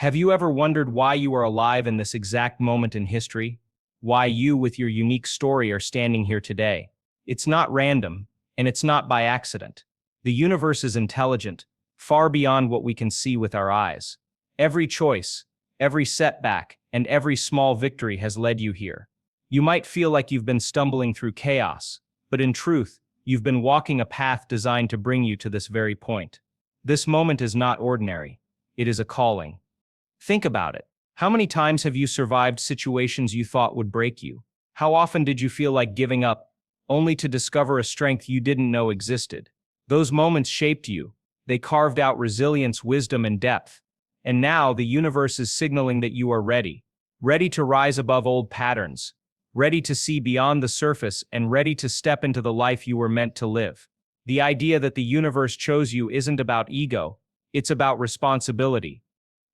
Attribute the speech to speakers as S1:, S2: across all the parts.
S1: Have you ever wondered why you are alive in this exact moment in history? Why you, with your unique story, are standing here today? It's not random, and it's not by accident. The universe is intelligent, far beyond what we can see with our eyes. Every choice, every setback, and every small victory has led you here. You might feel like you've been stumbling through chaos, but in truth, you've been walking a path designed to bring you to this very point. This moment is not ordinary. It is a calling. Think about it. How many times have you survived situations you thought would break you? How often did you feel like giving up, only to discover a strength you didn't know existed? Those moments shaped you. They carved out resilience, wisdom, and depth. And now the universe is signaling that you are ready. Ready to rise above old patterns. Ready to see beyond the surface and ready to step into the life you were meant to live. The idea that the universe chose you isn't about ego. It's about responsibility.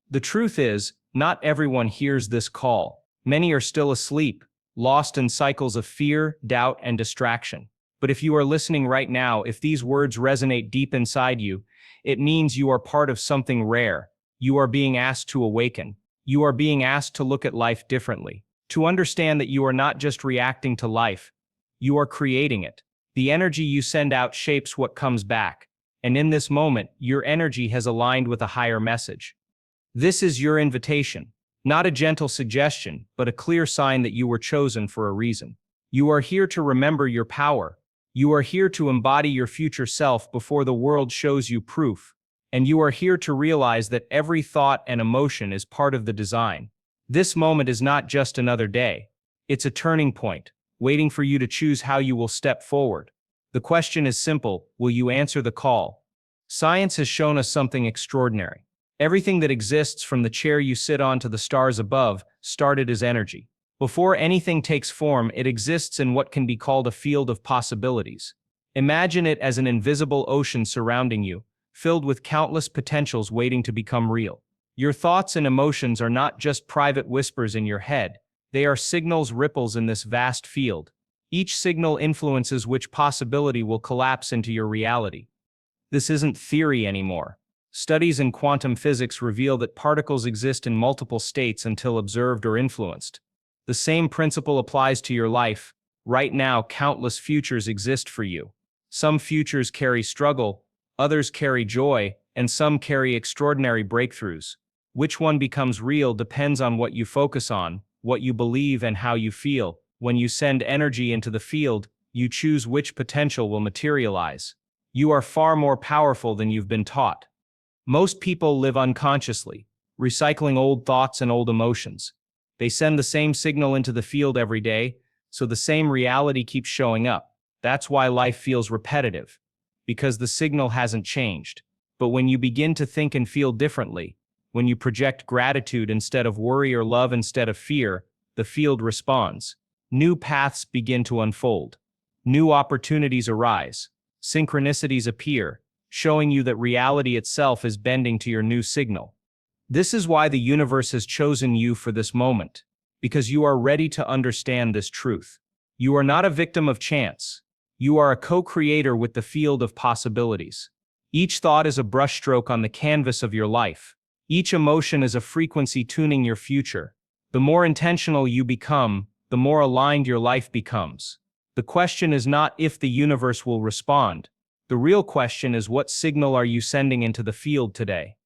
S1: The truth is, not everyone hears this call. Many are still asleep, lost in cycles of fear, doubt, and distraction. But if you are listening right now, if these words resonate deep inside you, it means you are part of something rare. You are being asked to awaken. You are being asked to look at life differently. To understand that you are not just reacting to life, you are creating it. The energy you send out shapes what comes back. And in this moment, your energy has aligned with a higher message. This is your invitation, not a gentle suggestion, but a clear sign that you were chosen for a reason. You are here to remember your power. You are here to embody your future self before the world shows you proof. And you are here to realize that every thought and emotion is part of the design. This moment is not just another day. It's a turning point, waiting for you to choose how you will step forward. The question is simple: will you answer the call? Science has shown us something extraordinary. Everything that exists, from the chair you sit on to the stars above, started as energy. Before anything takes form, it exists in what can be called a field of possibilities. Imagine it as an invisible ocean surrounding you, filled with countless potentials waiting to become real. Your thoughts and emotions are not just private whispers in your head, they are signals, ripples in this vast field. Each signal influences which possibility will collapse into your reality. This isn't theory anymore. Studies in quantum physics reveal that particles exist in multiple states until observed or influenced. The same principle applies to your life. Right now, countless futures exist for you. Some futures carry struggle, others carry joy, and some carry extraordinary breakthroughs. Which one becomes real depends on what you focus on, what you believe, and how you feel. When you send energy into the field, you choose which potential will materialize. You are far more powerful than you've been taught. Most people live unconsciously, recycling old thoughts and old emotions. They send the same signal into the field every day, so the same reality keeps showing up. That's why life feels repetitive, because the signal hasn't changed. But when you begin to think and feel differently, when you project gratitude instead of worry or love instead of fear, the field responds. New paths begin to unfold. New opportunities arise. Synchronicities appear, showing you that reality itself is bending to your new signal. This is why the universe has chosen you for this moment, because you are ready to understand this truth. You are not a victim of chance. You are a co-creator with the field of possibilities. Each thought is a brushstroke on the canvas of your life. Each emotion is a frequency tuning your future. The more intentional you become, the more aligned your life becomes. The question is not if the universe will respond. The real question is, what signal are you sending into the field today?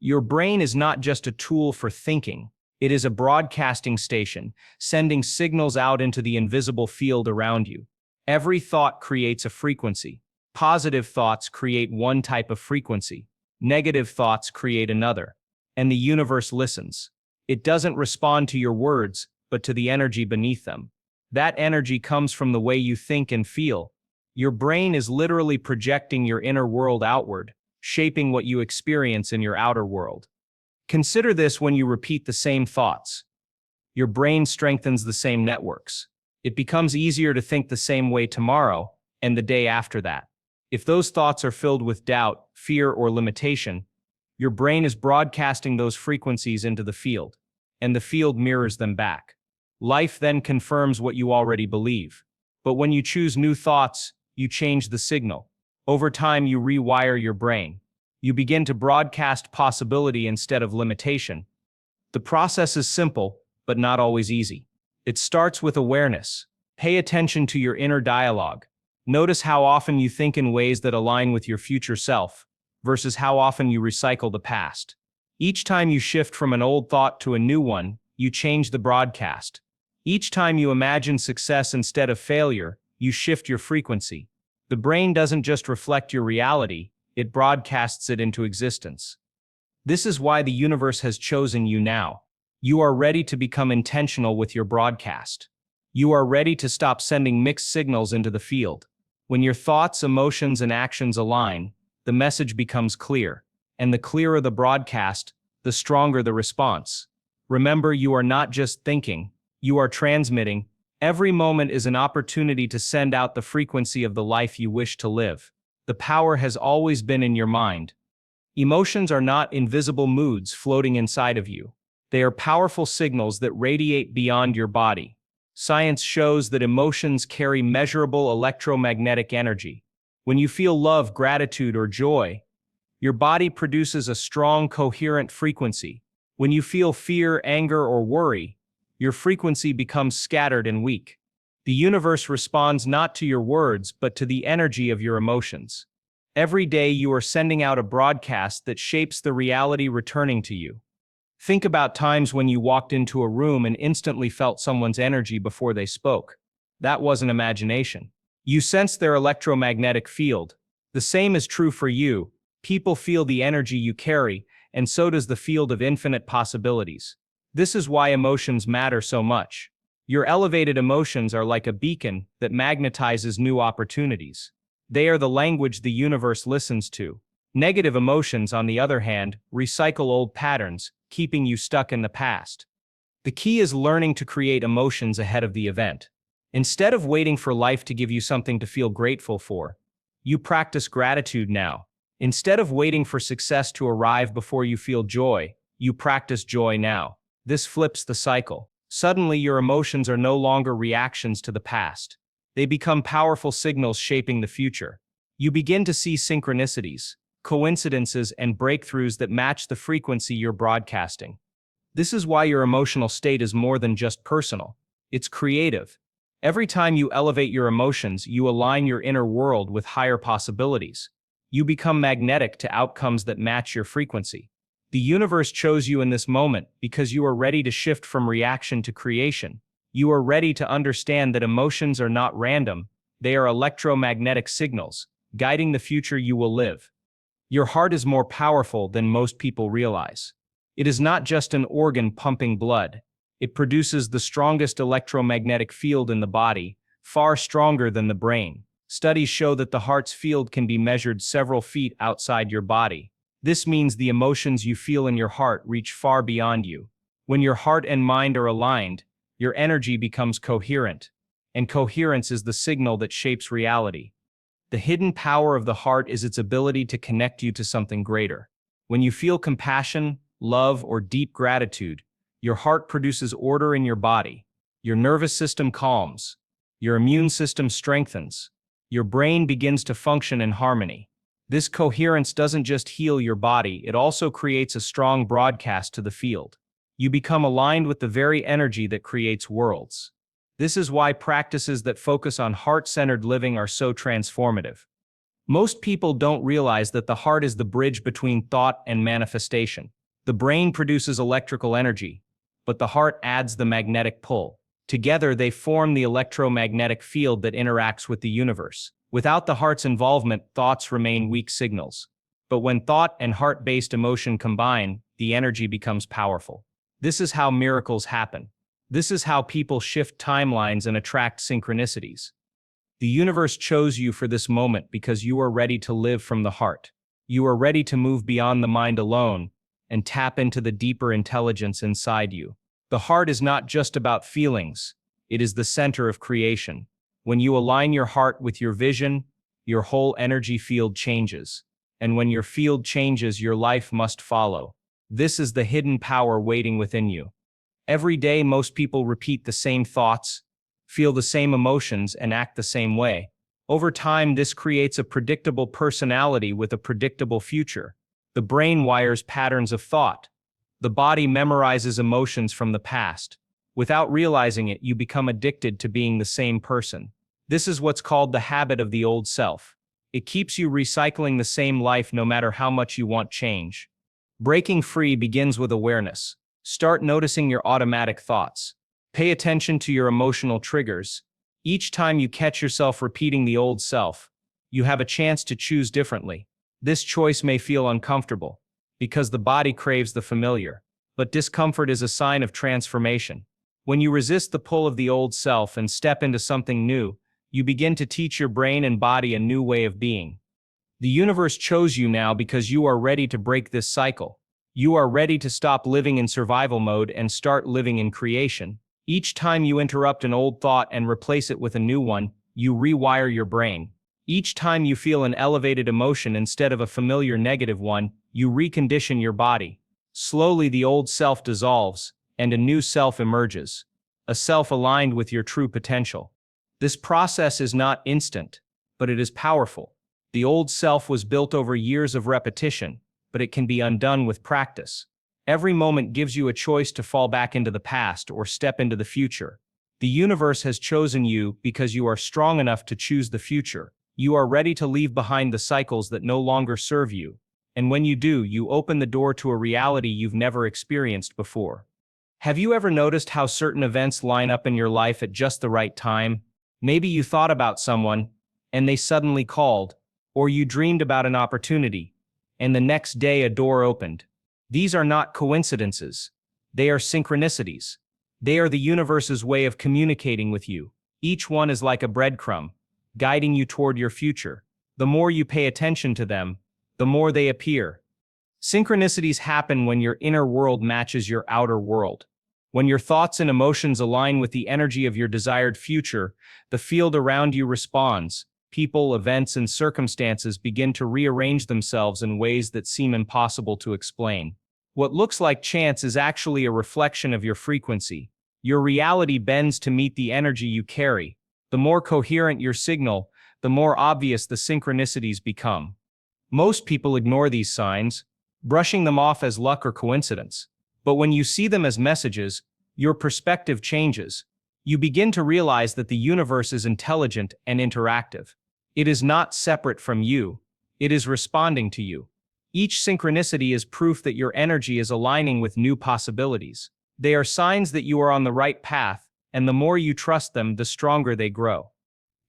S1: Your brain is not just a tool for thinking. It is a broadcasting station, sending signals out into the invisible field around you. Every thought creates a frequency. Positive thoughts create one type of frequency. Negative thoughts create another. And the universe listens. It doesn't respond to your words, but to the energy beneath them. That energy comes from the way you think and feel. Your brain is literally projecting your inner world outward, shaping what you experience in your outer world. Consider this: when you repeat the same thoughts, your brain strengthens the same networks. It becomes easier to think the same way tomorrow and the day after that. If those thoughts are filled with doubt, fear, or limitation, your brain is broadcasting those frequencies into the field, and the field mirrors them back. Life then confirms what you already believe. But when you choose new thoughts, you change the signal. Over time, you rewire your brain. You begin to broadcast possibility instead of limitation, The process is simple, but not always easy. It starts with awareness. Pay attention to your inner dialogue. Notice how often you think in ways that align with your future self, versus how often you recycle the past. Each time you shift from an old thought to a new one, you change the broadcast. Each time you imagine success instead of failure, you shift your frequency. The brain doesn't just reflect your reality, it broadcasts it into existence. This is why the universe has chosen you now. You are ready to become intentional with your broadcast. You are ready to stop sending mixed signals into the field. When your thoughts, emotions, and actions align, the message becomes clear. And the clearer the broadcast, the stronger the response. Remember, you are not just thinking, you are transmitting. Every moment is an opportunity to send out the frequency of the life you wish to live. The power has always been in your mind. Emotions are not invisible moods floating inside of you. They are powerful signals that radiate beyond your body. Science shows that emotions carry measurable electromagnetic energy. When you feel love, gratitude, or joy, your body produces a strong, coherent frequency. When you feel fear, anger, or worry, your frequency becomes scattered and weak. The universe responds not to your words, but to the energy of your emotions. Every day you are sending out a broadcast that shapes the reality returning to you. Think about times when you walked into a room and instantly felt someone's energy before they spoke. That wasn't imagination. You sensed their electromagnetic field. The same is true for you. People feel the energy you carry, and so does the field of infinite possibilities. This is why emotions matter so much. Your elevated emotions are like a beacon that magnetizes new opportunities. They are the language the universe listens to. Negative emotions, on the other hand, recycle old patterns, keeping you stuck in the past. The key is learning to create emotions ahead of the event. Instead of waiting for life to give you something to feel grateful for, you practice gratitude now. Instead of waiting for success to arrive before you feel joy, you practice joy now. This flips the cycle. Suddenly, your emotions are no longer reactions to the past. They become powerful signals shaping the future. You begin to see synchronicities, coincidences, and breakthroughs that match the frequency you're broadcasting. This is why your emotional state is more than just personal. It's creative. Every time you elevate your emotions, you align your inner world with higher possibilities. You become magnetic to outcomes that match your frequency. The universe chose you in this moment because you are ready to shift from reaction to creation. You are ready to understand that emotions are not random, they are electromagnetic signals, guiding the future you will live. Your heart is more powerful than most people realize. It is not just an organ pumping blood. It produces the strongest electromagnetic field in the body, far stronger than the brain. Studies show that the heart's field can be measured several feet outside your body. This means the emotions you feel in your heart reach far beyond you. When your heart and mind are aligned, your energy becomes coherent, and coherence is the signal that shapes reality. The hidden power of the heart is its ability to connect you to something greater. When you feel compassion, love, or deep gratitude, your heart produces order in your body. Your nervous system calms. Your immune system strengthens. Your brain begins to function in harmony. This coherence doesn't just heal your body, it also creates a strong broadcast to the field. You become aligned with the very energy that creates worlds. This is why practices that focus on heart-centered living are so transformative. Most people don't realize that the heart is the bridge between thought and manifestation. The brain produces electrical energy, but the heart adds the magnetic pull. Together, they form the electromagnetic field that interacts with the universe. Without the heart's involvement, thoughts remain weak signals. But when thought and heart-based emotion combine, the energy becomes powerful. This is how miracles happen. This is how people shift timelines and attract synchronicities. The universe chose you for this moment because you are ready to live from the heart. You are ready to move beyond the mind alone and tap into the deeper intelligence inside you. The heart is not just about feelings, it is the center of creation. When you align your heart with your vision, your whole energy field changes. And when your field changes, your life must follow. This is the hidden power waiting within you. Every day, most people repeat the same thoughts, feel the same emotions, and act the same way. Over time, this creates a predictable personality with a predictable future. The brain wires patterns of thought. The body memorizes emotions from the past. Without realizing it, you become addicted to being the same person. This is what's called the habit of the old self. It keeps you recycling the same life no matter how much you want change. Breaking free begins with awareness. Start noticing your automatic thoughts. Pay attention to your emotional triggers. Each time you catch yourself repeating the old self, you have a chance to choose differently. This choice may feel uncomfortable, because the body craves the familiar, but discomfort is a sign of transformation. When you resist the pull of the old self and step into something new, you begin to teach your brain and body a new way of being. The universe chose you now because you are ready to break this cycle. You are ready to stop living in survival mode and start living in creation. Each time you interrupt an old thought and replace it with a new one, you rewire your brain. Each time you feel an elevated emotion instead of a familiar negative one, you recondition your body. Slowly the old self dissolves, and a new self emerges. A self aligned with your true potential. This process is not instant, but it is powerful. The old self was built over years of repetition, but it can be undone with practice. Every moment gives you a choice to fall back into the past or step into the future. The universe has chosen you because you are strong enough to choose the future. You are ready to leave behind the cycles that no longer serve you. And when you do, you open the door to a reality you've never experienced before. Have you ever noticed how certain events line up in your life at just the right time? Maybe you thought about someone, and they suddenly called, or you dreamed about an opportunity, and the next day a door opened. These are not coincidences. They are synchronicities. They are the universe's way of communicating with you. Each one is like a breadcrumb, guiding you toward your future. The more you pay attention to them, the more they appear. Synchronicities happen when your inner world matches your outer world. When your thoughts and emotions align with the energy of your desired future, the field around you responds. People, events, and circumstances begin to rearrange themselves in ways that seem impossible to explain. What looks like chance is actually a reflection of your frequency. Your reality bends to meet the energy you carry. The more coherent your signal, the more obvious the synchronicities become. Most people ignore these signs, brushing them off as luck or coincidence. But when you see them as messages, your perspective changes. You begin to realize that the universe is intelligent and interactive. It is not separate from you. It is responding to you. Each synchronicity is proof that your energy is aligning with new possibilities. They are signs that you are on the right path, and the more you trust them, the stronger they grow.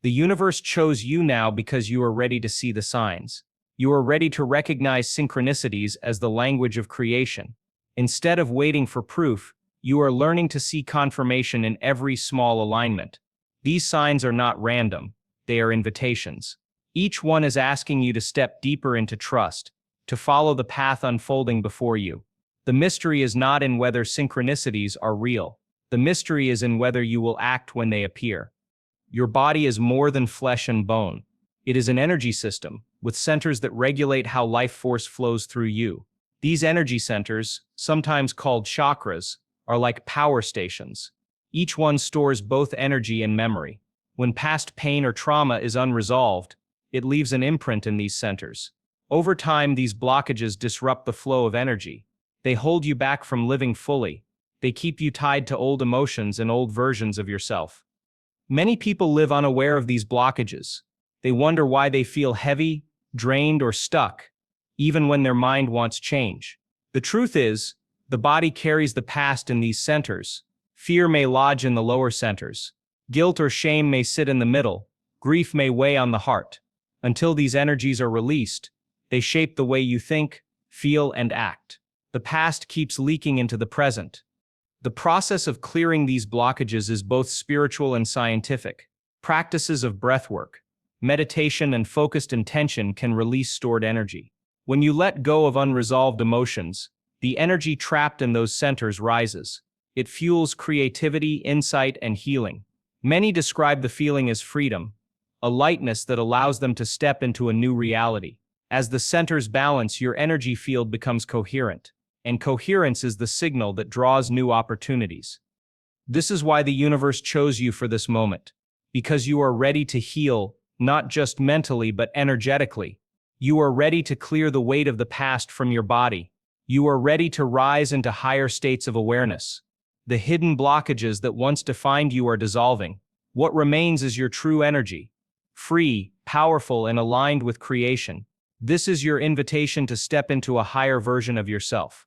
S1: The universe chose you now because you are ready to see the signs. You are ready to recognize synchronicities as the language of creation. Instead of waiting for proof, you are learning to see confirmation in every small alignment. These signs are not random, they are invitations. Each one is asking you to step deeper into trust, to follow the path unfolding before you. The mystery is not in whether synchronicities are real. The mystery is in whether you will act when they appear. Your body is more than flesh and bone. It is an energy system, with centers that regulate how life force flows through you. These energy centers, sometimes called chakras, are like power stations. Each one stores both energy and memory. When past pain or trauma is unresolved, it leaves an imprint in these centers. Over time, these blockages disrupt the flow of energy. They hold you back from living fully. They keep you tied to old emotions and old versions of yourself. Many people live unaware of these blockages. They wonder why they feel heavy, drained, or stuck, even when their mind wants change. The truth is, the body carries the past in these centers. Fear may lodge in the lower centers. Guilt or shame may sit in the middle. Grief may weigh on the heart. Until these energies are released, they shape the way you think, feel, and act. The past keeps leaking into the present. The process of clearing these blockages is both spiritual and scientific. Practices of breathwork, meditation, and focused intention can release stored energy. When you let go of unresolved emotions, the energy trapped in those centers rises. It fuels creativity, insight, and healing. Many describe the feeling as freedom, a lightness that allows them to step into a new reality. As the centers balance, your energy field becomes coherent, and coherence is the signal that draws new opportunities. This is why the universe chose you for this moment, because you are ready to heal, not just mentally but energetically. You are ready to clear the weight of the past from your body. You are ready to rise into higher states of awareness. The hidden blockages that once defined you are dissolving. What remains is your true energy, free, powerful, and aligned with creation. This is your invitation to step into a higher version of yourself.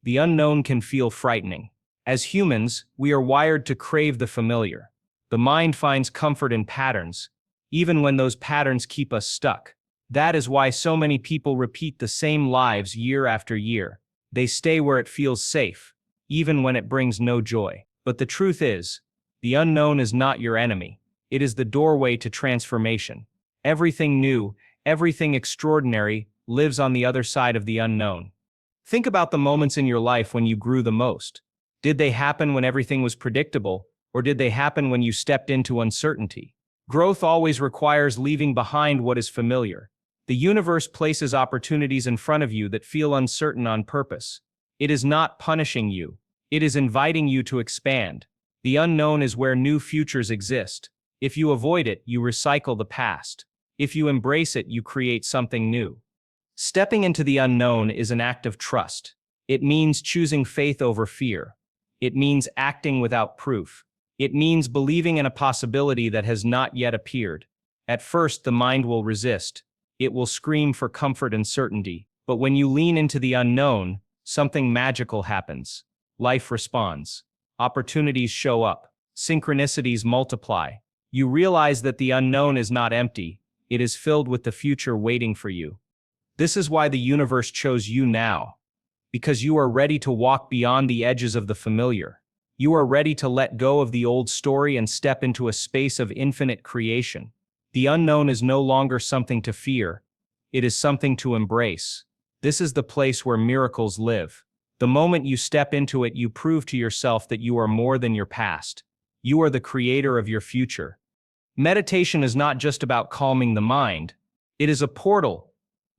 S1: The unknown can feel frightening. As humans, we are wired to crave the familiar. The mind finds comfort in patterns, even when those patterns keep us stuck. That is why so many people repeat the same lives year after year. They stay where it feels safe, even when it brings no joy. But the truth is, the unknown is not your enemy. It is the doorway to transformation. Everything new, everything extraordinary, lives on the other side of the unknown. Think about the moments in your life when you grew the most. Did they happen when everything was predictable, or did they happen when you stepped into uncertainty? Growth always requires leaving behind what is familiar. The universe places opportunities in front of you that feel uncertain on purpose. It is not punishing you. It is inviting you to expand. The unknown is where new futures exist. If you avoid it, you recycle the past. If you embrace it, you create something new. Stepping into the unknown is an act of trust. It means choosing faith over fear. It means acting without proof. It means believing in a possibility that has not yet appeared. At first, the mind will resist. It will scream for comfort and certainty. But when you lean into the unknown, something magical happens. Life responds. Opportunities show up. Synchronicities multiply. You realize that the unknown is not empty. It is filled with the future waiting for you. This is why the universe chose you now. Because you are ready to walk beyond the edges of the familiar. You are ready to let go of the old story and step into a space of infinite creation. The unknown is no longer something to fear. It is something to embrace. This is the place where miracles live. The moment you step into it, you prove to yourself that you are more than your past. You are the creator of your future. Meditation is not just about calming the mind. It is a portal,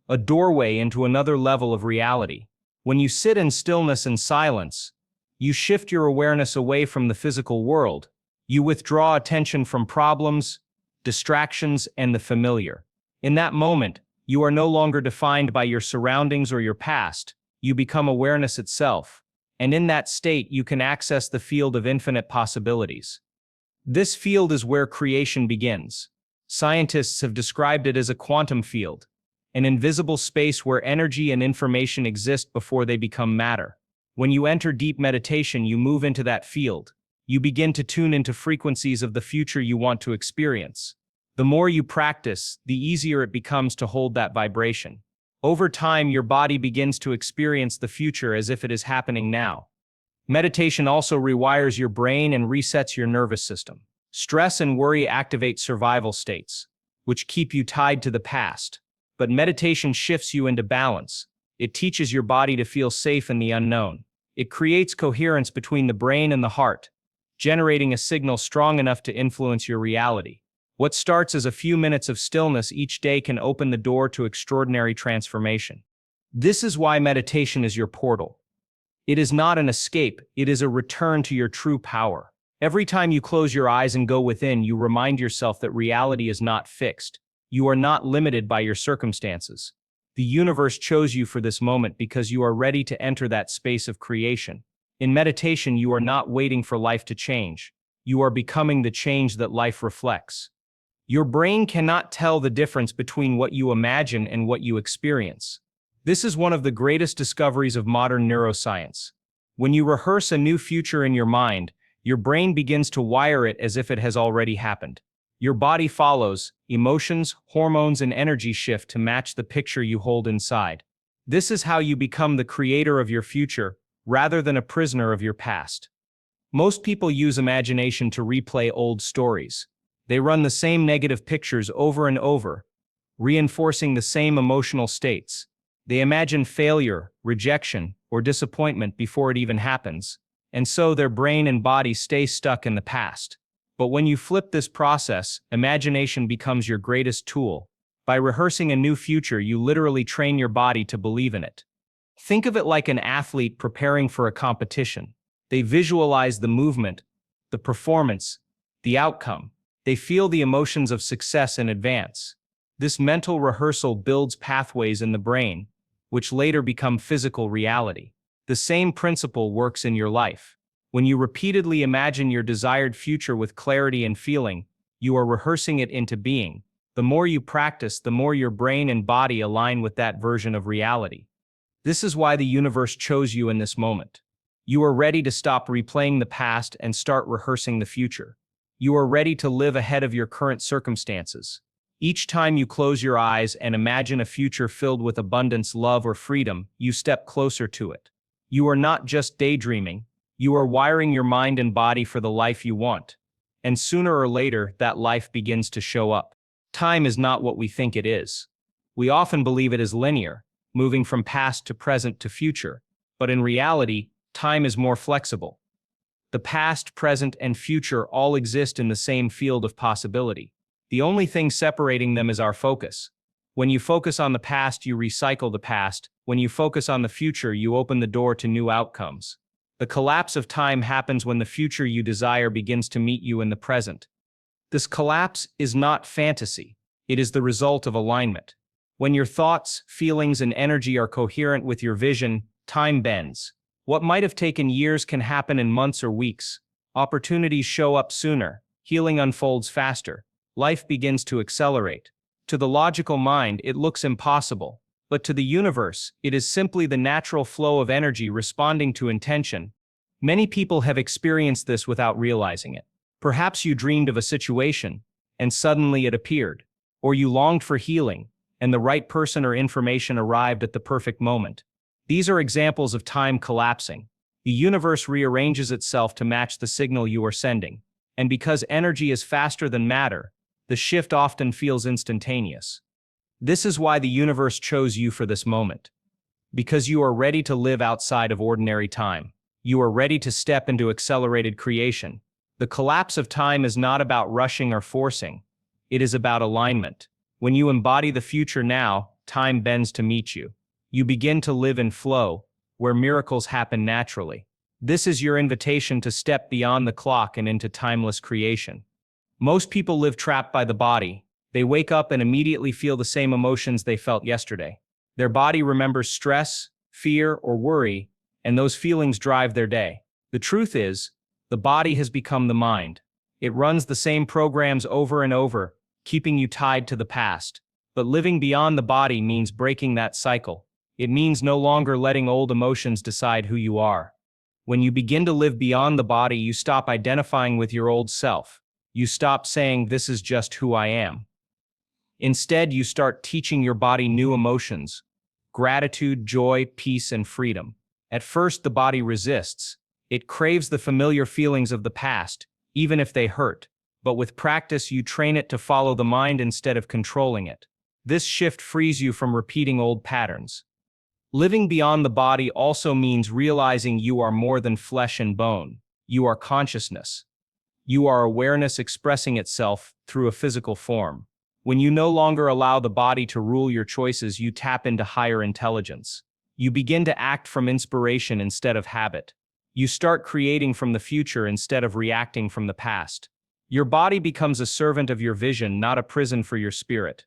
S1: a doorway into another level of reality. When you sit in stillness and silence, you shift your awareness away from the physical world. You withdraw attention from problems, distractions, and the familiar. In that moment, you are no longer defined by your surroundings or your past. You become awareness itself. And in that state, you can access the field of infinite possibilities. This field is where creation begins. Scientists have described it as a quantum field, an invisible space where energy and information exist before they become matter. When you enter deep meditation, you move into that field. You begin to tune into frequencies of the future you want to experience. The more you practice, the easier it becomes to hold that vibration. Over time, your body begins to experience the future as if it is happening now. Meditation also rewires your brain and resets your nervous system. Stress and worry activate survival states, which keep you tied to the past. But meditation shifts you into balance. It teaches your body to feel safe in the unknown. It creates coherence between the brain and the heart, generating a signal strong enough to influence your reality. What starts as a few minutes of stillness each day can open the door to extraordinary transformation. This is why meditation is your portal. It is not an escape, it is a return to your true power. Every time you close your eyes and go within, you remind yourself that reality is not fixed. You are not limited by your circumstances. The universe chose you for this moment because you are ready to enter that space of creation. In meditation, you are not waiting for life to change. You are becoming the change that life reflects. Your brain cannot tell the difference between what you imagine and what you experience. This is one of the greatest discoveries of modern neuroscience. When you rehearse a new future in your mind, your brain begins to wire it as if it has already happened. Your body follows, emotions, hormones, and energy shift to match the picture you hold inside. This is how you become the creator of your future, rather than a prisoner of your past. Most people use imagination to replay old stories. They run the same negative pictures over and over, reinforcing the same emotional states. They imagine failure, rejection, or disappointment before it even happens, and so their brain and body stay stuck in the past. But when you flip this process, imagination becomes your greatest tool. By rehearsing a new future, you literally train your body to believe in it. Think of it like an athlete preparing for a competition. They visualize the movement, the performance, the outcome. They feel the emotions of success in advance. This mental rehearsal builds pathways in the brain, which later become physical reality. The same principle works in your life. When you repeatedly imagine your desired future with clarity and feeling, you are rehearsing it into being. The more you practice, the more your brain and body align with that version of reality. This is why the universe chose you in this moment. You are ready to stop replaying the past and start rehearsing the future. You are ready to live ahead of your current circumstances. Each time you close your eyes and imagine a future filled with abundance, love, or freedom, you step closer to it. You are not just daydreaming, you are wiring your mind and body for the life you want. And sooner or later, that life begins to show up. Time is not what we think it is. We often believe it is linear, moving from past to present to future. But in reality, time is more flexible. The past, present, and future all exist in the same field of possibility. The only thing separating them is our focus. When you focus on the past, you recycle the past. When you focus on the future, you open the door to new outcomes. The collapse of time happens when the future you desire begins to meet you in the present. This collapse is not fantasy. It is the result of alignment. When your thoughts, feelings, and energy are coherent with your vision, time bends. What might have taken years can happen in months or weeks. Opportunities show up sooner. Healing unfolds faster. Life begins to accelerate. To the logical mind, it looks impossible. But to the universe, it is simply the natural flow of energy responding to intention. Many people have experienced this without realizing it. Perhaps you dreamed of a situation, and suddenly it appeared. Or you longed for healing, and the right person or information arrived at the perfect moment. These are examples of time collapsing. The universe rearranges itself to match the signal you are sending. And because energy is faster than matter, the shift often feels instantaneous. This is why the universe chose you for this moment. Because you are ready to live outside of ordinary time. You are ready to step into accelerated creation. The collapse of time is not about rushing or forcing. It is about alignment. When you embody the future now, time bends to meet you. You begin to live in flow, where miracles happen naturally. This is your invitation to step beyond the clock and into timeless creation. Most people live trapped by the body. They wake up and immediately feel the same emotions they felt yesterday. Their body remembers stress, fear, or worry, and those feelings drive their day. The truth is, the body has become the mind. It runs the same programs over and over, keeping you tied to the past. But living beyond the body means breaking that cycle. It means no longer letting old emotions decide who you are. When you begin to live beyond the body, you stop identifying with your old self. You stop saying, "This is just who I am." Instead, you start teaching your body new emotions: gratitude, joy, peace, and freedom. At first, the body resists. It craves the familiar feelings of the past, even if they hurt. But with practice, you train it to follow the mind instead of controlling it. This shift frees you from repeating old patterns. Living beyond the body also means realizing you are more than flesh and bone. You are consciousness. You are awareness expressing itself through a physical form. When you no longer allow the body to rule your choices, you tap into higher intelligence. You begin to act from inspiration instead of habit. You start creating from the future instead of reacting from the past. Your body becomes a servant of your vision, not a prison for your spirit.